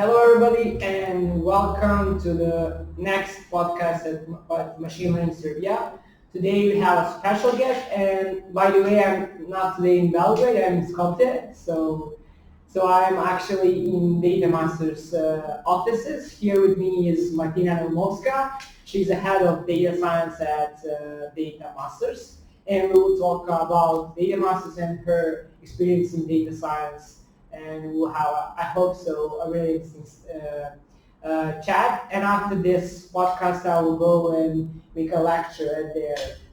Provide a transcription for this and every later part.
Hello, everybody, and welcome to the next podcast at Machine Learning Serbia. Today we have a special guest, and by the way, I'm not today in Belgrade. I'm in Skopje, so I'm actually in Data Masters offices. Here with me is Martina Naumovska. She's the head of data science at Data Masters, and we will talk about Data Masters and her experience in data science, and we'll have, I hope so, a really interesting chat. And after this podcast, I will go and make a lecture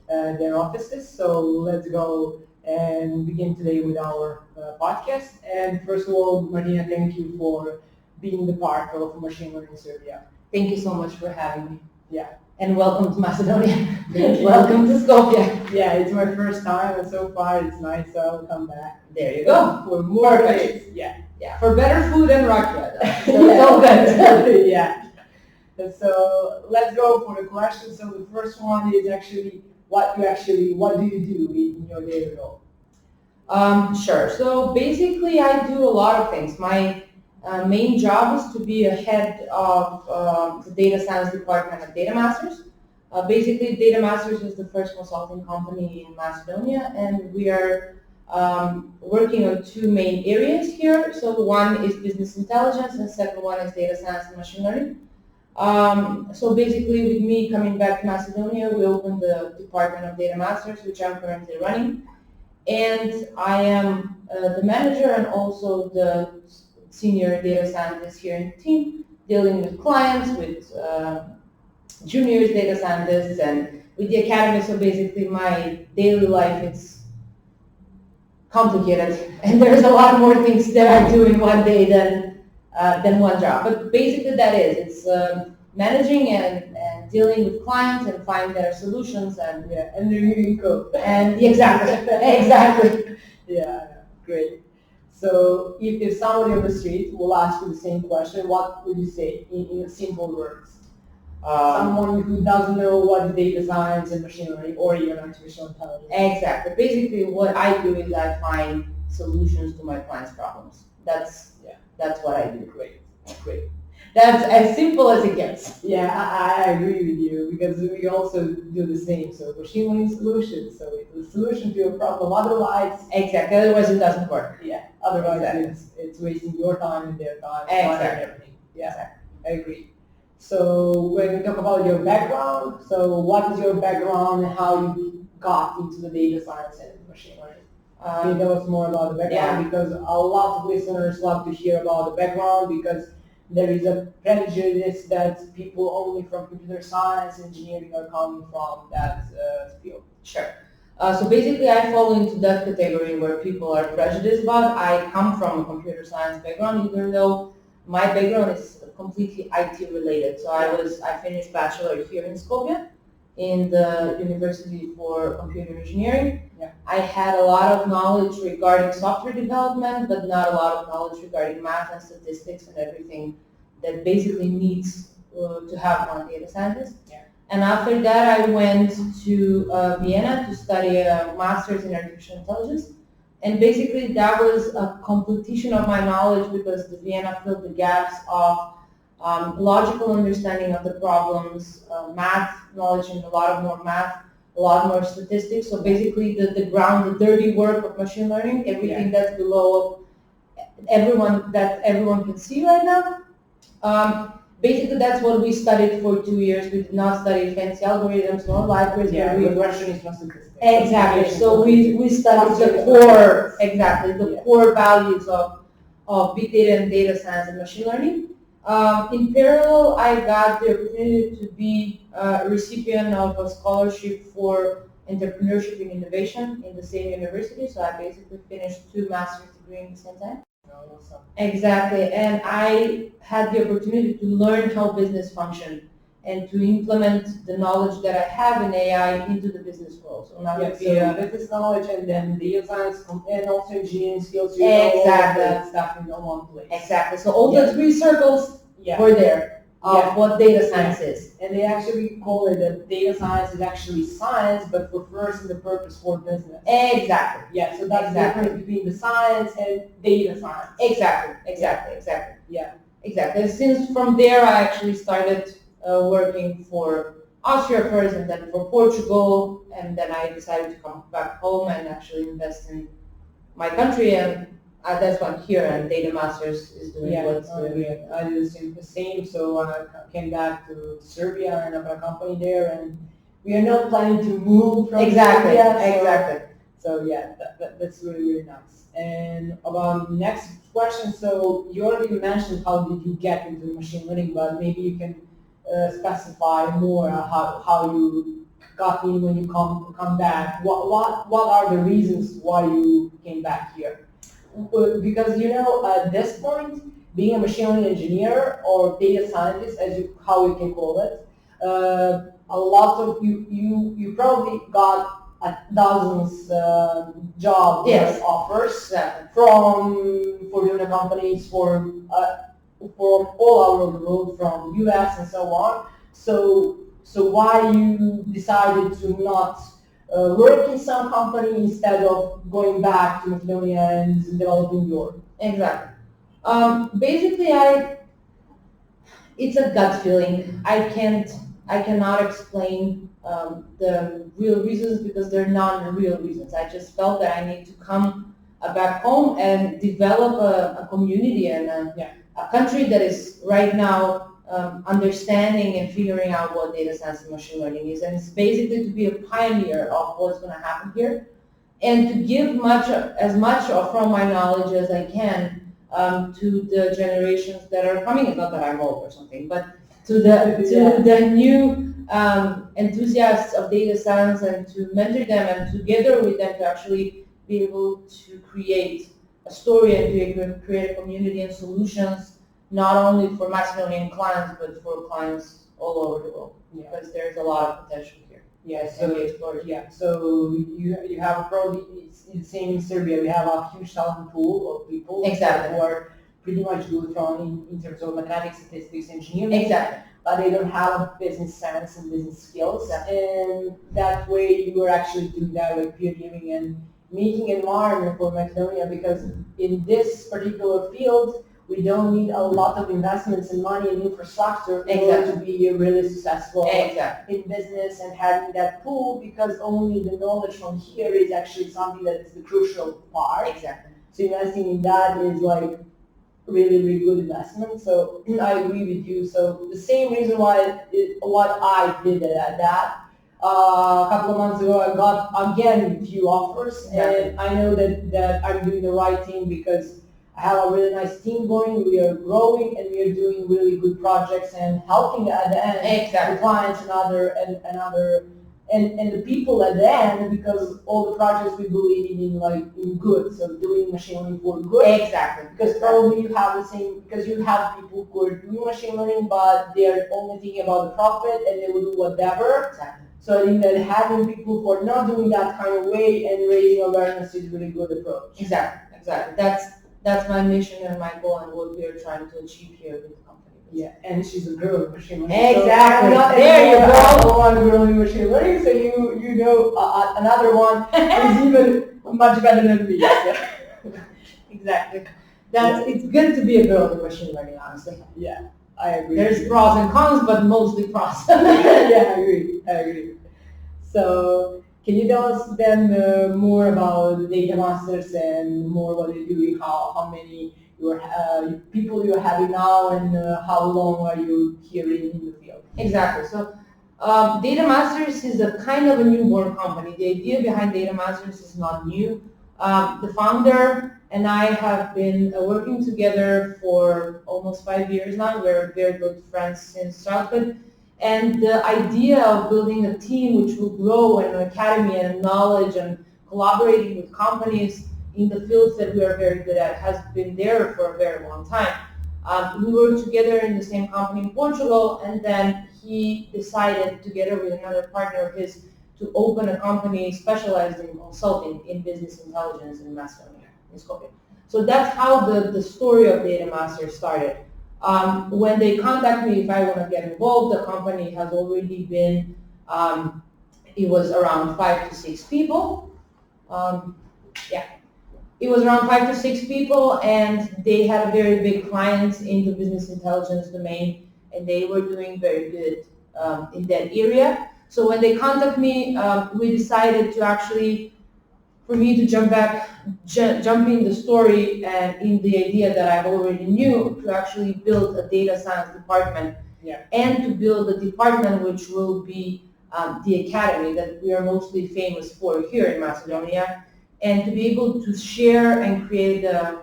at their offices. So let's go and begin today with our podcast. And first of all, Martina, thank you for being the part of Machine Learning Serbia. Thank you so much for having me. Yeah. And welcome to Macedonia. Welcome to Skopje. Yeah, it's my first time, and so far it's nice, so I'll come back. There you go. For more Perfect. places. Yeah. For better food and rakia. So it's all good. Yeah. So let's go for the question. So the first one is actually what do you do in your daily role? Sure. So basically I do a lot of things. My main job is to be a head of the data science department at Data Masters. Basically, Data Masters is the first consulting company in Macedonia, and we are working on two main areas here. So one is business intelligence, and the second one is data science and machine learning. So basically, with me coming back to Macedonia, we opened the Department of Data Masters, which I'm currently running. And I am the manager and also the senior data scientist here in the team, dealing with clients, with juniors data scientists, and with the academy. So basically, my daily life is complicated, and there's a lot more things that I do in one day than one job. But basically, that is it's managing and dealing with clients and finding better solutions and reviewing code. And exactly. Yeah, great. So if somebody on the street will ask you the same question, what would you say in simple words? Someone who doesn't know what is data science and machine learning or even artificial intelligence. Exactly. Basically, what I do is I find solutions to my clients' problems. That's what I do. Great. That's as simple as it gets. Yeah, I agree with you because we also do the same. So machine learning solutions. So it's a solution to a problem. Otherwise, exactly. Otherwise, it doesn't work. Yeah. Otherwise, exactly. it's wasting your time and their time. Exactly. And everything. Yeah. Exactly. I agree. So when we talk about your background, so what is your background and how you got into the data science and machine learning? Can you tell us more about the background? Yeah. Because a lot of listeners love to hear about the background because there is a prejudice that people only from computer science, engineering are coming from that field. Sure. So basically, I fall into that category where people are prejudiced about. I come from a computer science background, even though my background is completely IT related. So I finished bachelor here in Skopje in the University for Computer Engineering. Yeah. I had a lot of knowledge regarding software development, but not a lot of knowledge regarding math and statistics and everything that basically needs to have one data scientist. Yeah. And after that, I went to Vienna to study a master's in artificial intelligence. And basically, that was a completion of my knowledge because the Vienna filled the gaps of logical understanding of the problems, math knowledge, and a lot more math, a lot more statistics. So basically, the ground, the dirty work of machine learning, everything that's below everyone that everyone can see right now. Basically, that's what we studied for 2 years. We did not study fancy algorithms nor libraries. Yeah, we regression is not statistics. Exactly. So we studied the core, core values of big data and data science and machine learning. In parallel, I got the opportunity to be a recipient of a scholarship for entrepreneurship and innovation in the same university. So I basically finished 2 master's degrees at the same time. Awesome. Exactly, and I had the opportunity to learn how business functions and to implement the knowledge that I have in AI into the business world. So now business knowledge and then data science and also engineering skills. Exactly. All that stuff in one place. Exactly. So all the 3 circles were there of what data science is. And they actually call it that data science is actually science, but for first the purpose for business. Exactly. Yeah, so that's the difference between the science and data science. Exactly. Yeah. Exactly. Since from there I actually started working for Austria first and then for Portugal, and then I decided to come back home and actually invest in my country, and that's why I'm here, and Data Masters is doing Yeah, what it's doing. I did the same. So I came back to Serbia and opened a company there, and we are not planning to move from Exactly, Serbia. exactly. So yeah, that's really, really nice. And about next question, so you already mentioned how did you get into machine learning, but maybe you can specify more how you got in when you come back. What are the reasons why you came back here? Because at this point, being a machine learning engineer or data scientist, how you can call it, a lot of you probably got dozens job Yes. offers Exactly. for different companies from all over the world, from US and so on. So why you decided to not work in some company instead of going back to Macedonia and developing your? Exactly. Basically, it's a gut feeling. I cannot explain the real reasons because they're not real reasons. I just felt that I need to come back home and develop a community and a country that is right now understanding and figuring out what data science and machine learning is. And it's basically to be a pioneer of what's going to happen here and to give as much from my knowledge as I can to the generations that are coming. It's not that I'm old or something, but to the new enthusiasts of data science, and to mentor them and together with them to actually be able to create a story and to create a community and solutions, not only for Macedonian clients, but for clients all over the world, because there's a lot of potential here. Yeah, So you have probably it's the same in Serbia. We have a huge talent pool of people Exactly. who are pretty much good in terms of mathematics, statistics, engineering. Exactly. But they don't have business sense and business skills. And that way you are actually doing that with pioneering and making an environment for Macedonia, because in this particular field, we don't need a lot of investments and money and infrastructure in order to be really successful in business and having that pool, because only the knowledge from here is actually something that is the crucial part. Exactly. So investing in that is like really, really good investment. So I agree with you. So the same reason why what I did at that. A couple of months ago, I got again a few offers, and I know that I'm doing the right thing because I have a really nice team going. We are growing and we are doing really good projects and helping at the end the clients and the people at the end, because all the projects we believe in good. So doing machine learning for good. Exactly. Because probably you have the same, because you have people who are doing machine learning, but they're only thinking about the profit and they will do whatever. Exactly. So I think that having people who are not doing that kind of way and raising awareness is a really good approach. Exactly. That's my mission and my goal and what we are trying to achieve here with the company. Yeah, and she's a girl in machine learning. Exactly. So there you go. One girl in machine learning, so you know another one is even much better than me. Exactly. It's good to be a girl in machine learning, honestly. Yeah, I agree. There's pros and cons, but mostly pros. Yeah, I agree. So can you tell us then more about the Data Masters and more what you're doing, how many people you're having now, and how long are you here in the field? Exactly. So Data Masters is a kind of a newborn company. The idea behind Data Masters is not new. The founder and I have been working together for almost 5 years now. We're very good friends since childhood. And the idea of building a team which will grow in an academy and knowledge and collaborating with companies in the fields that we are very good at has been there for a very long time. We worked together in the same company in Portugal, and then he decided, together with another partner of his, to open a company specialized in consulting in business intelligence in Macedonia, in Skopje. So that's how the story of Data Master started. When they contact me if I want to get involved, the company has already been, it was around 5 to 6 people. it was around 5 to 6 people, and they had very big clients in the business intelligence domain, and they were doing very good in that area. So when they contacted me, we decided to actually, for me to jump in the story and in the idea that I already knew, to actually build a data science department, and to build a department which will be the academy that we are mostly famous for here in Macedonia, and to be able to share and create the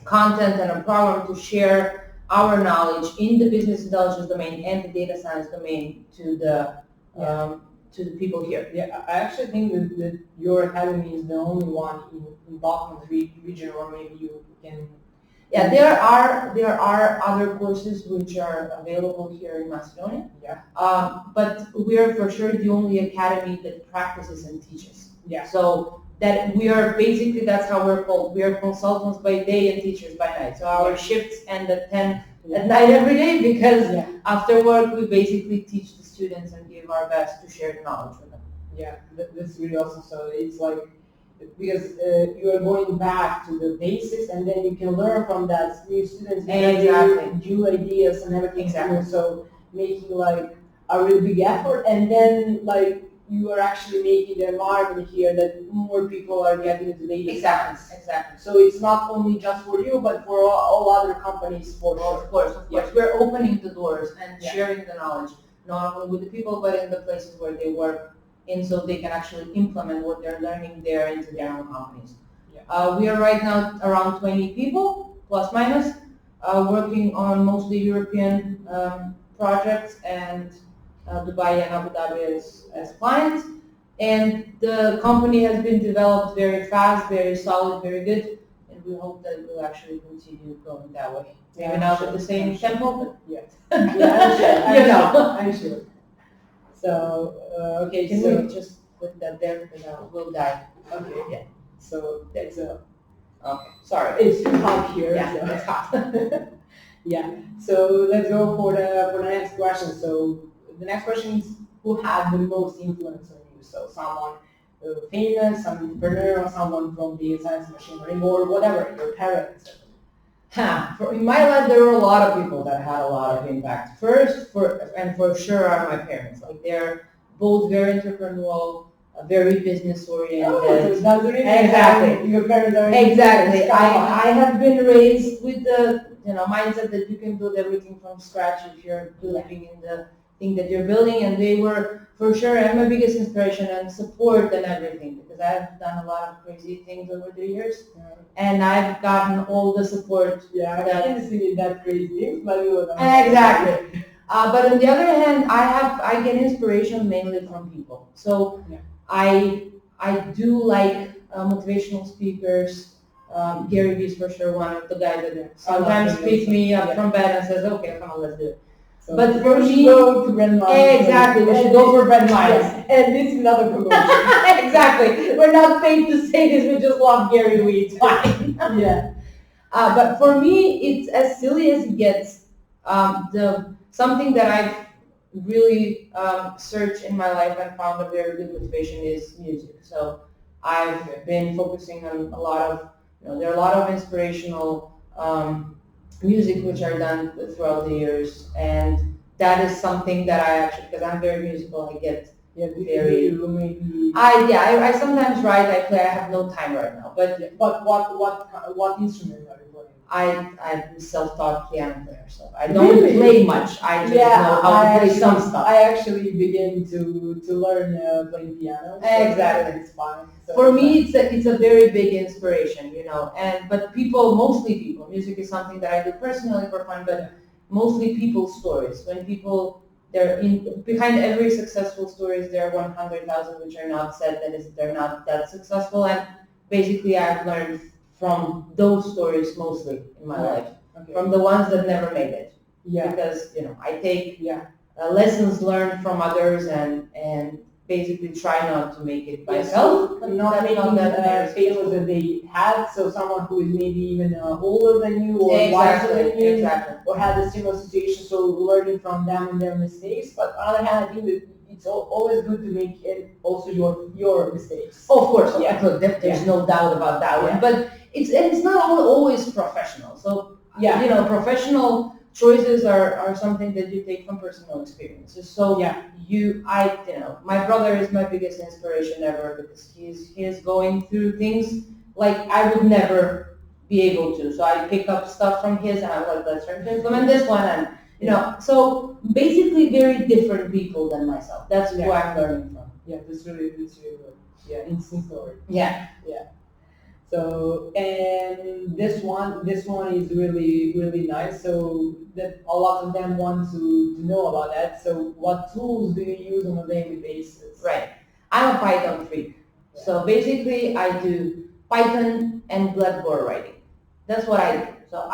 content and a program to share our knowledge in the business intelligence domain and the data science domain to the people here. Yeah, I actually think that your academy is the only one in Balkans region, or maybe you can. Yeah, there are other courses which are available here in Macedonia. Yeah. But we are for sure the only academy that practices and teaches. Yeah. So that we are basically, that's how we're called. We are consultants by day and teachers by night. So our shifts end at 10 at night every day, because after work we basically teach the students and give our best to share the knowledge with them. Yeah, that's really awesome. So it's like, because you are going back to the basics, and then you can learn from that new students, new ideas and everything. Exactly. So making like a really big effort, and then like you are actually making the environment here that more people are getting into data science. Exactly. So it's not only just for you, but for all other companies. Of course. We're opening the doors and sharing the knowledge, not only with the people, but in the places where they work, and so they can actually implement what they're learning there into their own companies. We are right now around 20 people, plus minus, working on mostly European projects, and Dubai and Abu Dhabi as clients. And the company has been developed very fast, very solid, very good, and we hope that it will actually continue going that way. Maybe not with the same tempo, but I'm sure. So, okay, can so we just put that there, because I will die. Okay, yeah. So that's Okay, sorry. It's too hot here. Yeah, so. it's hot. Yeah. So let's go for the next question. So the next question is, who had the most influence on you? So someone famous, some entrepreneur, or someone from the science machine learning, or whatever, your parents. In my life, there were a lot of people that had a lot of impact. First, for sure, are my parents. Like, they're both very entrepreneurial, very business oriented. Oh, that's really exactly. Your parents are exactly. I have been raised with the mindset that you can build everything from scratch if you're believing in the thing that you're building, and they were for sure my biggest inspiration and support and everything, because I've done a lot of crazy things over the years, and I've gotten all the support. Yeah, I can't see that crazy things, but exactly. But on the other hand, I get inspiration mainly from people. So I do like motivational speakers. Gary Vee is for sure one of the guys that sometimes picks me up from bed and says, "Okay, come on, let's do it." So but for me, go to Brand Minds. Exactly, we should go for Brand Minds. And this is another promotion. Exactly, we're not paid to say this. We just love Gary Vee. It's fine. But for me, it's as silly as it gets. Something that I've really searched in my life and found a very good motivation is music. So I've been focusing on a lot of, there are a lot of inspirational music which are done throughout the years, and that is something that I actually, because I'm very musical, I get very. I sometimes write, I play. I have no time right now, but what instrument are you playing? I'm self-taught piano player, so I don't play much. I just know how to play some stuff. I actually began to learn playing piano. So exactly, it's fun. So for me, it's a very big inspiration, but mostly people. Music is something that I do personally for fun, but mostly people's stories. When people, behind every successful stories, there are 100,000 which are not said, they're not that successful, and basically I've learned from those stories mostly in my life, from the ones that never made it. Because I take lessons learned from others and basically try not to make it myself. Not making that failures that they had. So someone who is maybe even older than you or wiser than you, or had a similar situation. So learning from them and their mistakes. But on the other hand, I think that it's always good to make it also your mistakes. Oh, of course, there's no doubt about that one. But it's not always professional. So professional choices are something that you take from personal experiences. So my brother is my biggest inspiration ever because he is going through things like I would never be able to. So I pick up stuff from his and I'm like, let's try to implement this one, and so basically very different people than myself. That's who I'm learning from. Yeah, that's really good. Yeah, interesting story. Yeah. So, and this one is really nice. So that a lot of them want to know about that. So what tools do you use on a daily basis? Right. I'm a Python freak. Yeah. So basically I do Python and blackboard writing. That's what I do. So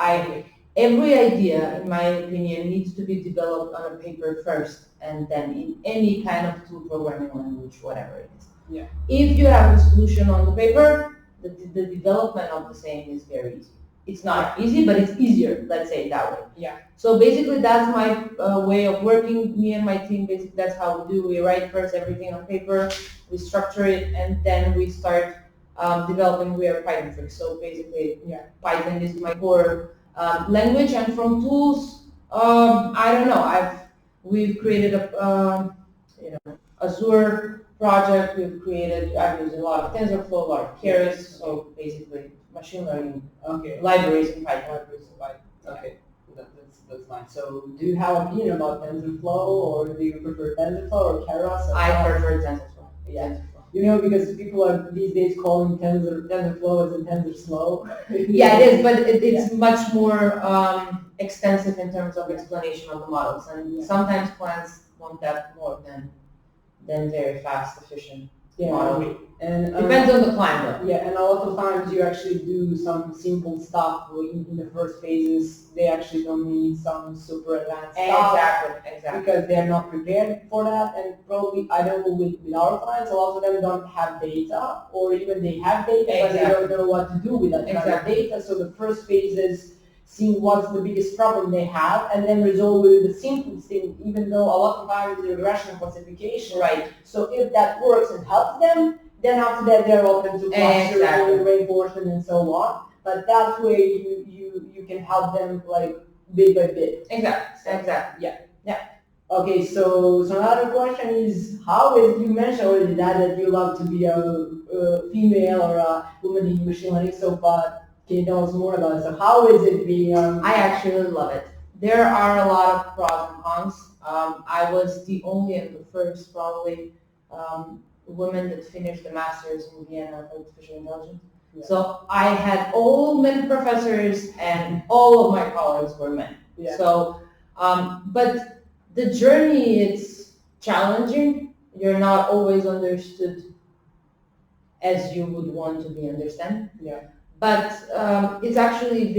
every idea, in my opinion, needs to be developed on a paper first and then in any kind of tool, programming language, whatever it is. Yeah. If you have the solution on the paper, the development of the same is very easy. It's not easy, but it's easier, let's say it that way. Yeah. So basically that's my way of working. Me and my team, basically that's how we do. We write first everything on paper, we structure it, and then we start developing. We are Python freaks, so basically Python is my core language. And from tools, I don't know, we've created a Azure project. I've used a lot of TensorFlow, a lot of Keras, so basically machine learning libraries in Python. Okay, that's nice. So do you have an opinion about TensorFlow, or do you prefer TensorFlow or Keras? I prefer TensorFlow. Yeah. Because people are these days calling TensorFlow as a TensorSlow. Yeah, it is, but it's much more extensive in terms of explanation of the models, and sometimes clients want that more than very fast, efficient model. And depends on the client though. Yeah, and a lot of times you actually do some simple stuff in the first phases. They actually don't need some super advanced stuff. Exactly. Because they are not prepared for that, and probably, I know with our clients, a lot of them don't have data, or even they have data, but they don't know what to do with that kind of data. So the first phase is seeing what's the biggest problem they have, and then resolve with the simplest thing, even though a lot of times it's a regression classification. Right. So if that works and helps them, then after that they're open to clustering, reinforcement, and so on. But that way you can help them like bit by bit. Exactly. Yeah. Okay, so another question is, how is, you mentioned already that you love to be a female or a woman in machine learning, so but can you tell us more about it? So how is it being I actually love it. There are a lot of pros and cons. I was the only and the first probably woman that finished the master's in Vienna of artificial intelligence. Yeah. So I had all men professors and all of my colleagues were men. Yeah. So, but the journey is challenging. You're not always understood as you would want to be understood. Yeah. But it's actually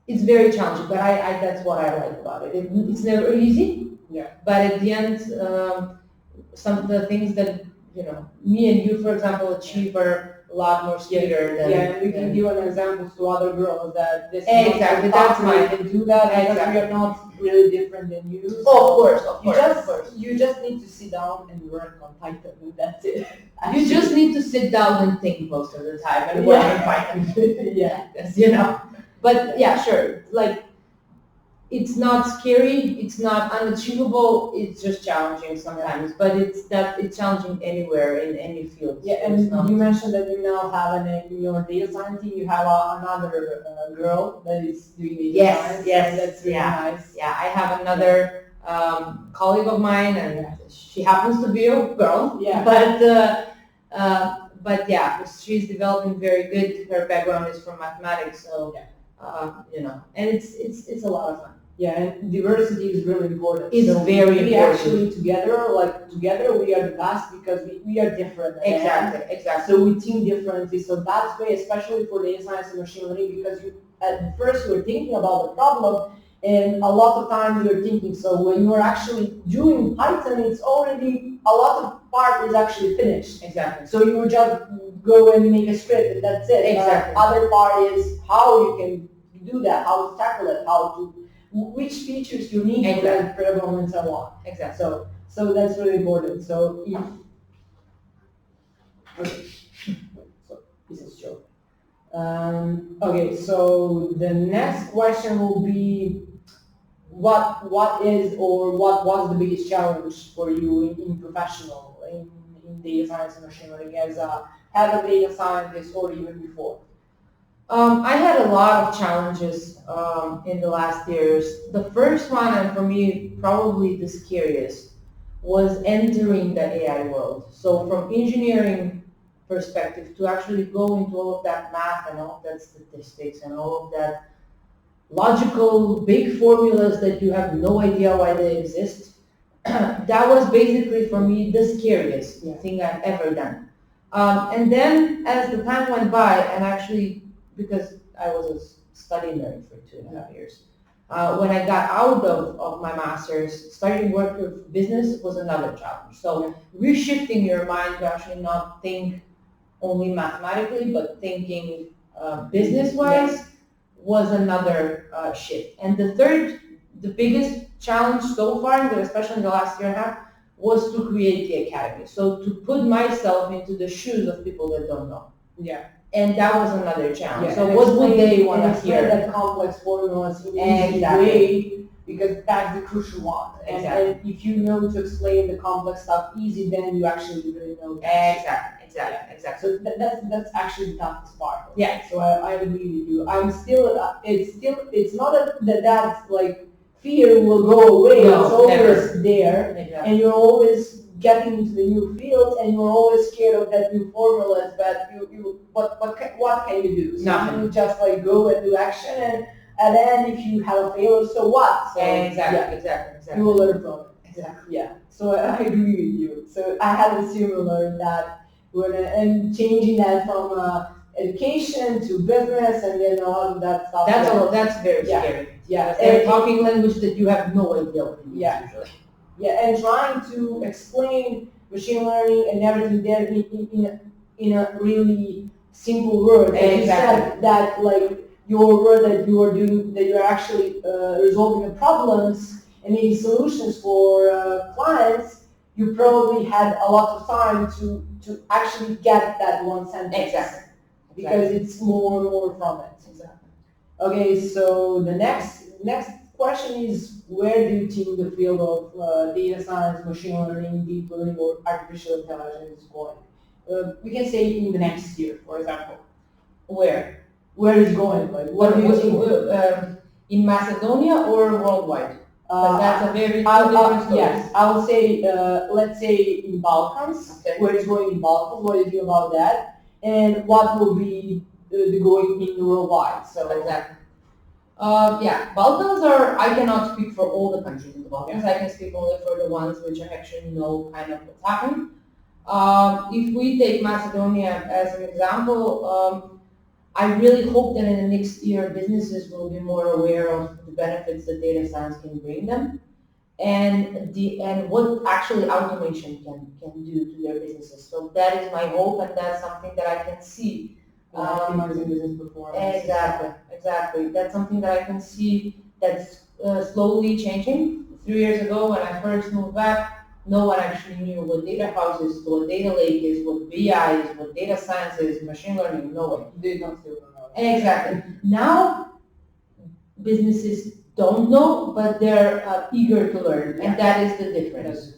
it's very challenging. But that's what I like about it. It's never easy. Yeah. But at the end, some of the things that me and you, for example, achieve are a lot more sweeter than. Yeah, and we can give an example to other girls that this exactly that's why they can do that because we are not really different than you. So of course. You just need to sit down and work on Python, and that's it. You just need to sit down and think most of the time and work on Python. But yeah, sure. Like, it's not scary, it's not unachievable, it's just challenging sometimes. But it's challenging anywhere in any field. Yeah, and you mentioned that you now have in your data science team, you have another girl that is doing data science. Yes, that's really nice. Yeah, I have another colleague of mine, and she happens to be a girl. Yeah. But yeah, she's developing very good. Her background is from mathematics, so and it's a lot of fun. Yeah, and diversity is really important. It's very important. We actually together we are the best because we are different. Exactly. So we think differently. So that's why, especially for data science and machine learning, because at first you're thinking about the problem, and a lot of times you're thinking. So when you're actually doing Python, it's already a lot of part is actually finished. Exactly. So you just go and make a script, and that's it. Exactly. Other part is how you can do that, how to tackle it, which features you need for that problem, and so on. Exactly. So that's really important. So this is true. Okay, so the next question will be what is or what was the biggest challenge for you in professional in data science and machine learning as a head of data scientist or even before? I had a lot of challenges in the last years. The first one, and for me probably the scariest, was entering the AI world. So from engineering perspective to actually go into all of that math and all of that statistics and all of that logical big formulas that you have no idea why they exist. That was basically for me the scariest thing I've ever done. And then as the time went by, and actually because I was a study nerd for 2.5 years, when I got out of my master's, starting work with business was another challenge. So reshifting your mind to actually not think only mathematically, but thinking business-wise was another shift. And the third, the biggest challenge so far, especially in the last year and a half, was to create the academy. So to put myself into the shoes of people that don't know. Yeah. And that was another challenge. Yeah, so what would they want to hear? That complex formulas in an easy way, because that's the crucial one. And if you know to explain the complex stuff easy, then you actually really know. Exactly. So that's actually the toughest part. Yeah. So I agree with you. I'm still, it's not that's like fear will go away. No, it's always never. there. Exactly. And you're always getting into the new fields, and you're always scared of that new formulas, but what can you do? So Nothing. you just like go and do action, and then if you have a failure, so what? So, Exactly. You will learn from it. Exactly. Yeah. So I agree with you. So I had a similar that and changing that from education to business, and then all of that stuff. That's very scary. Yeah. They're talking language that you have no idea what it means usually. Yeah, and trying to explain machine learning and everything there in a really simple word. And you said that like your word that you are doing, that you're actually resolving the problems and making solutions for clients, you probably had a lot of time to actually get that one sentence. Exactly. Because it's more and more from it. Exactly. Okay, so the next question is, where do you think the field of data science, machine learning, deep learning, or artificial intelligence is going? We can say in the next year, for example. Where is it going? Like, what do you think? In Macedonia or worldwide? That's a very different story. Yes, I would say, let's say in Balkans, where it's going in Balkans, what do you think about that? And what will be the going in worldwide? So exactly. Balkans are, I cannot speak for all the countries in the Balkans. I can speak only for the ones which I actually know kind of what's happening. If we take Macedonia as an example, I really hope that in the next year businesses will be more aware of the benefits that data science can bring them, and what actually automation can do to their businesses. So that is my hope, and that's something that I can see. Optimizing business performance. Exactly. That's something that I can see that's slowly changing. 3 years ago, when I first moved back, no one actually knew what data house is, what data lake is, what BI is, what data science is, machine learning. No one. They don't still know. Exactly. Now, businesses don't know, but they're eager to learn, and that is the difference.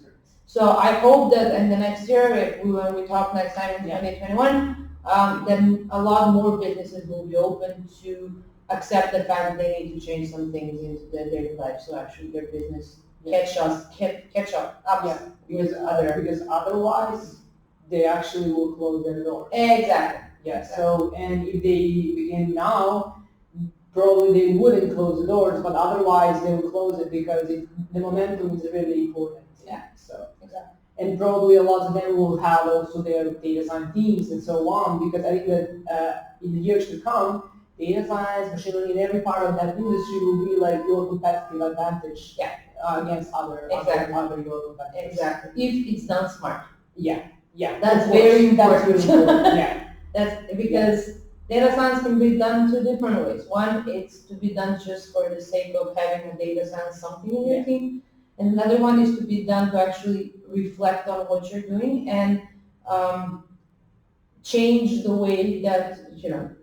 So I hope that in the next year, when we talk next time in 2021, then a lot more businesses will be open to accept the fact that they need to change some things into their daily life, so actually their business catch up because otherwise they actually will close their doors. Exactly. Yeah. So, and if they begin now, probably they wouldn't close the doors, but otherwise they will close it because the momentum is really important. Yeah. So exactly. And probably a lot of them will have also their data science teams and so on, because I think that in the years to come, data science, machine learning, every part of that industry will be like your competitive advantage against other your competitors. Exactly. If it's done smart. Yeah. That's very important. That's really important. Yeah. That's because data science can be done two different ways. One, it's to be done just for the sake of having a data science something in your team. And another one is to be done to actually reflect on what you're doing and change the way that,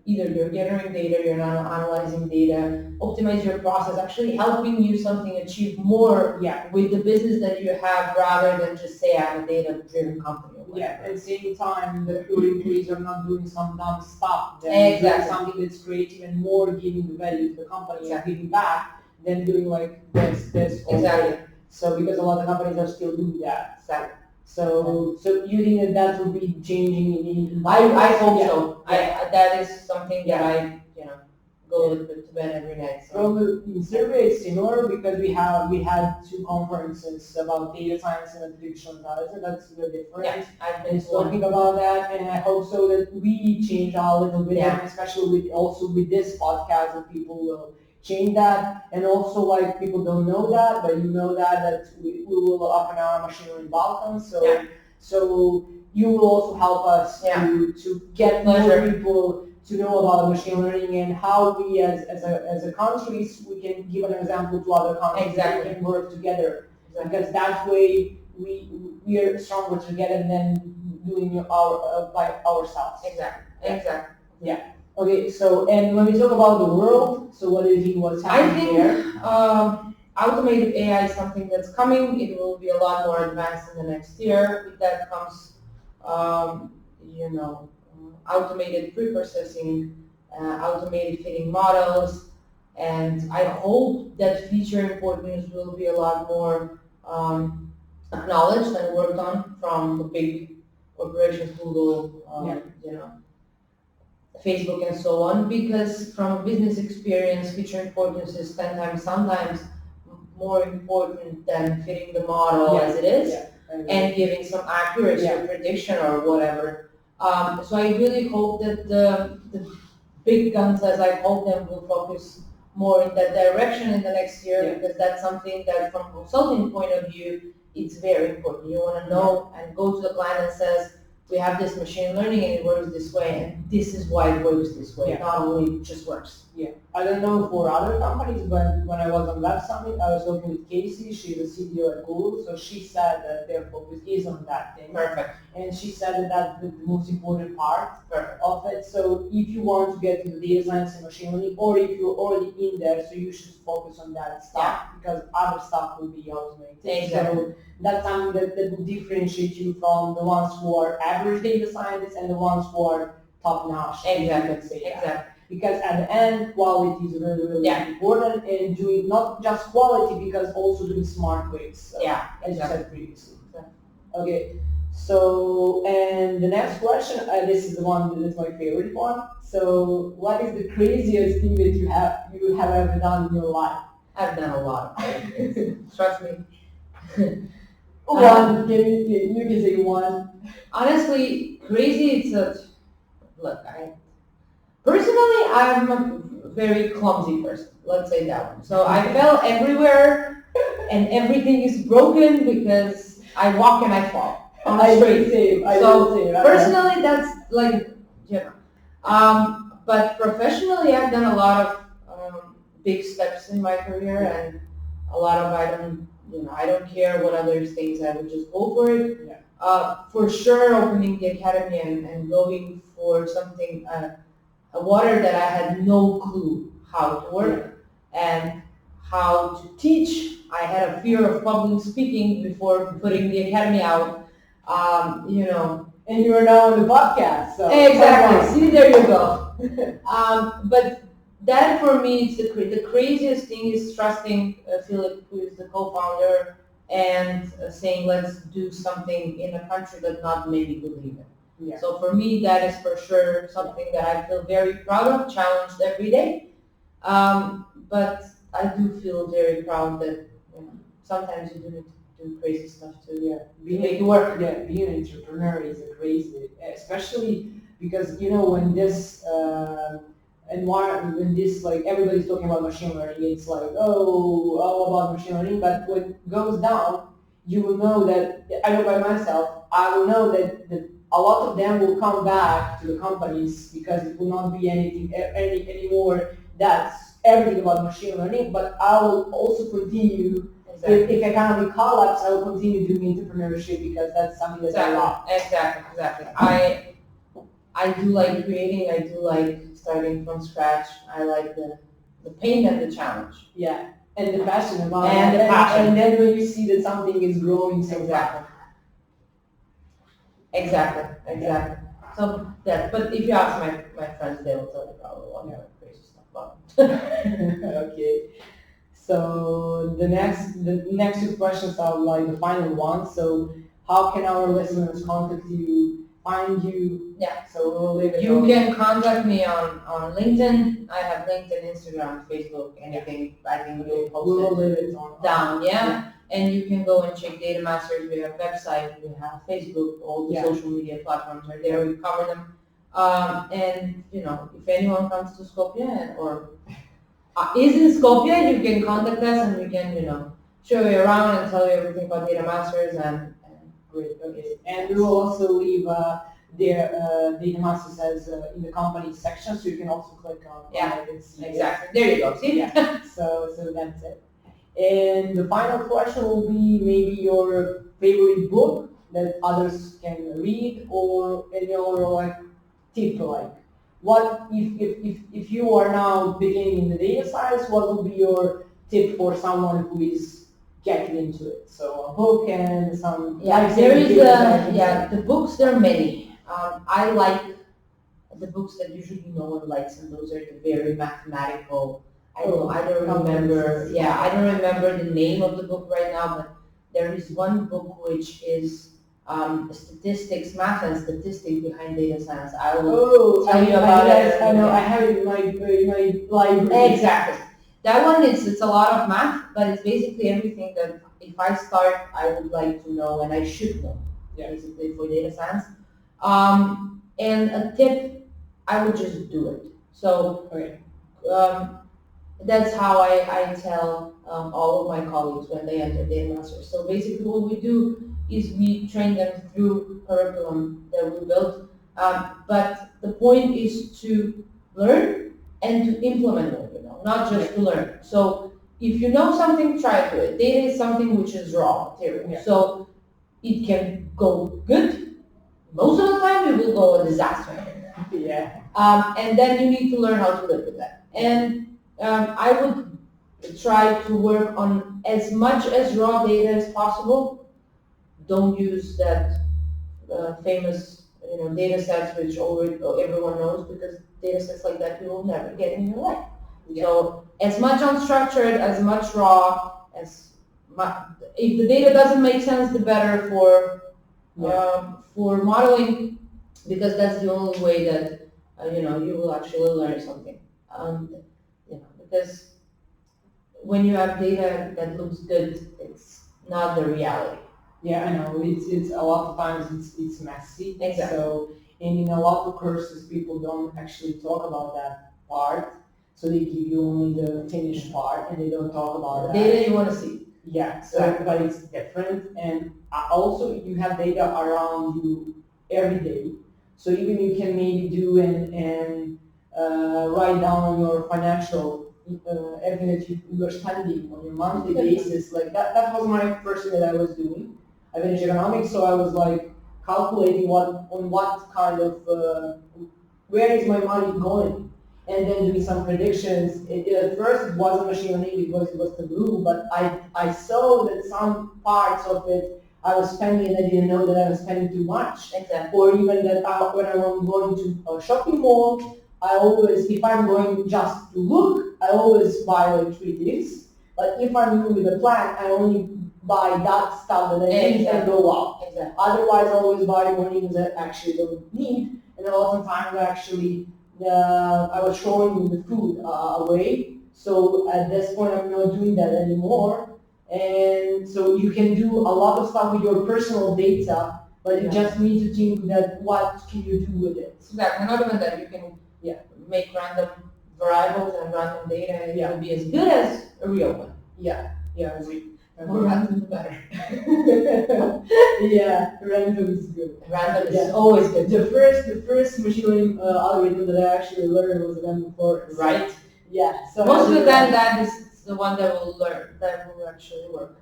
either you're gathering data, you're not analyzing data, optimize your process, actually helping you something achieve more with the business that you have rather than just say I'm a data-driven company. At the same time, the your employees are not doing some dumb stuff. They're doing something that's creative and more giving the value to the company and giving back than doing like this. Exactly. So because a lot of companies are still doing that. Exactly. So you think that will be changing in I hope so. That is something that I go to bed every night. So. Well, in Serbia it's similar because we had two conferences about data science and artificial intelligence. That's the difference. Yeah, I've been talking about that, and I hope so that we change a little bit, and especially with this podcast, that people will change that. And also, like, people don't know that, but you know that we will open our machine learning Balkans. So you will also help us to get more people to know about machine learning and how we as a countries we can give an example to other countries. Exactly. We can work together because that way we are stronger together than doing by ourselves. Exactly. Yeah. Okay. So and when we talk about the world, so what do you think was happening there? Automated AI is something that's coming. It will be a lot more advanced in the next year. With that comes, automated pre-processing, automated fitting models, and I hope that feature importance will be a lot more acknowledged and worked on from the big corporations, Google, Facebook, and so on, because from a business experience, feature importance is 10 times, sometimes more important than fitting the model as it is, and giving some accuracy or prediction or whatever. So I really hope that the big guns, as I call them, will focus more in that direction in the next year, because that's something that from a consulting point of view, it's very important. You want to know and go to the client and says, we have this machine learning and it works this way, and this is why it works this way, not only it just works. I don't know for other companies, but when I was on Web Summit, I was talking with Casey. She's a CDO at Google, so she said that their focus is on that thing. Perfect. And she said that that's the most important part of it. So if you want to get into data science and machine learning, or if you're already in there, so you should focus on that stuff because other stuff will be automated. Exactly. So that's something that will differentiate you from the ones who are average data scientists and the ones who are top-notch. Exactly. Because at the end, quality is really, really important, and doing not just quality, because also doing smart ways. As you said previously. Okay. So, and the next question, this is the one that's my favorite one. So, what is the craziest thing that you have ever done in your life? I've done a lot of things. Trust me. One, you can say one. Honestly, crazy. Personally, I'm a very clumsy person. Let's say that one. So I fell everywhere, and everything is broken because I walk and I fall on the street. Personally, that's but professionally, I've done a lot of big steps in my career, and a lot of I don't care what others think. I would just go for it. For sure, opening the academy and going for something. A water that I had no clue how to work and how to teach. I had a fear of public speaking before putting the academy out, And you are now on the podcast. So exactly. See, there you go. But that for me, it's the craziest thing is trusting Philip, who is the co-founder, and saying, let's do something in a country that not many believe in. So for me, that is for sure something that I feel very proud of, challenged every day. But I do feel very proud that sometimes you do need to do crazy stuff too. Being an entrepreneur is a crazy, especially because when this environment, when this everybody's talking about machine learning, it's like all about machine learning. But when it goes down, you will know that I know by myself. I will know that a lot of them will come back to the companies because it will not be anything anymore that's everything about machine learning. But I will also continue. If economy collapse, I will continue doing entrepreneurship because that's something that I love. Exactly. I I do like creating, I do like starting from scratch. I like the pain and the challenge. Yeah, and the passion about And it. the passion. And then when you see that something is growing so Exactly. Exactly. So that, but if you ask my friends, they will tell you probably a lot of crazy stuff about it. Okay. So the next two questions are like the final ones. So how can our listeners contact you, find you? Yeah. So we'll leave it. You can contact me on LinkedIn. I have LinkedIn, Instagram, Facebook, anything. I think we'll post We'll it leave it on down. Yeah. And you can go and check Data Masters. We have website, we have Facebook, all the social media platforms are there. We cover them. And if anyone comes to Skopje or is in Skopje, you can contact us and we can show you around and tell you everything about Data Masters and great. Okay. And we will also leave their Data Masters as in the company section, so you can also click on it and see. Exactly. There you go. See? Yeah. So that's it. And the final question will be maybe your favorite book that others can read, or any other like tip, like what if you are now beginning in the data science, what would be your tip for someone who is getting into it? So a book and some there is the books. There are many. I like the books that usually no one likes, and those are the very mathematical. I don't remember. Yeah, I don't remember the name of the book right now, but there is one book which is statistics, math and statistics behind data science. I will tell you about it. I know. I have it in my library. Exactly. That one it's a lot of math, but it's basically everything that if I start, I would like to know and I should know. Basically for data science. And a tip, I would just do it. So. That's how I tell all of my colleagues when they enter Data Masters. So basically what we do is we train them through curriculum that we built. But the point is to learn and to implement what you know, not just to learn. So if you know something, try to do it. Data is something which is raw material. Yeah. So it can go good. Most of the time it will go a disaster. Yeah. And then you need to learn how to live with that. And I would try to work on as much as raw data as possible. Don't use that famous data sets which everyone knows, because data sets like that you will never get in your life. Yeah. So as much unstructured, as much raw, if the data doesn't make sense, the better for modeling, because that's the only way that you will actually learn something. Because when you have data that looks good, it's not the reality. Yeah, I know. It's a lot of times it's messy. Exactly. So in a lot of courses, people don't actually talk about that part. So they give you only the finished part, and they don't talk about the data you want to see. Yeah. So but it's different, and also you have data around you every day. So even you can maybe do and write down your financial. Everything that you are spending on your monthly basis, like that was my first thing that I was doing. I finished economics, so I was like calculating what kind of where is my money going, and then doing some predictions. At first it wasn't machine learning because it was taboo, but I saw that some parts of it I was spending and I didn't know that I was spending too much. Exactly. Or even that when I'm going to a shopping mall, I always, if I'm going just to look, I always buy like 3 gifts. But if I'm doing with a plan, I only buy that stuff that I need and go out. Exactly. Otherwise, I always buy more things that I actually don't need. And a lot of times, actually, I was throwing the food away. So at this point, I'm not doing that anymore. And so you can do a lot of stuff with your personal data, but you just need to think that what can you do with it. Exactly. Not even that, you can make random variables and random data, and it will be as good as a real one. Yeah, More random the better. Yeah, random is good. Random is always good. The first machine learning algorithm that I actually learned was random forest. Right. Yeah. So most of the time that is the one that will actually work.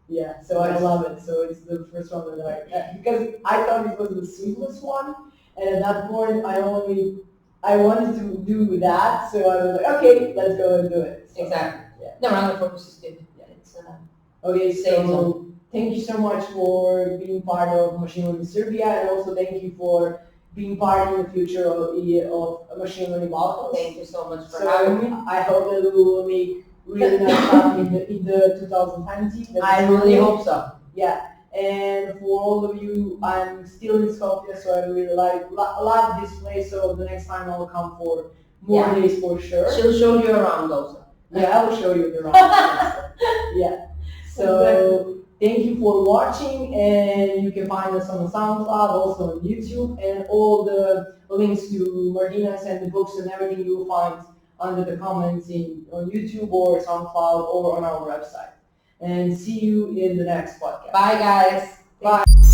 Yeah, so I love it. So it's the first one that because I thought it was the simplest one, And at that point, I wanted to do that, so I was like, okay, let's go and do it. So, Exactly. Yeah. No, round of focus is good. Yeah, it's Okay, Same so thank you so much for being part of Machine Learning Serbia, and also thank you for being part in the future of Machine Learning Balkans. thank you so much for having me. I hope that we will make really nice stuff in the 2020. I really hope so. Yeah, and for all of you, I'm still in Skopje, so I really love this place. So the next time I'll come for more Yeah. days for sure. She'll show you around also. Yeah, I will show you the right. Yeah. So thank you for watching, and you can find us on SoundCloud, also on YouTube, and all the links to Martina's and the books and everything you will find under the comments on YouTube or SoundCloud or on our website. And see you in the next podcast. Bye, guys. Bye.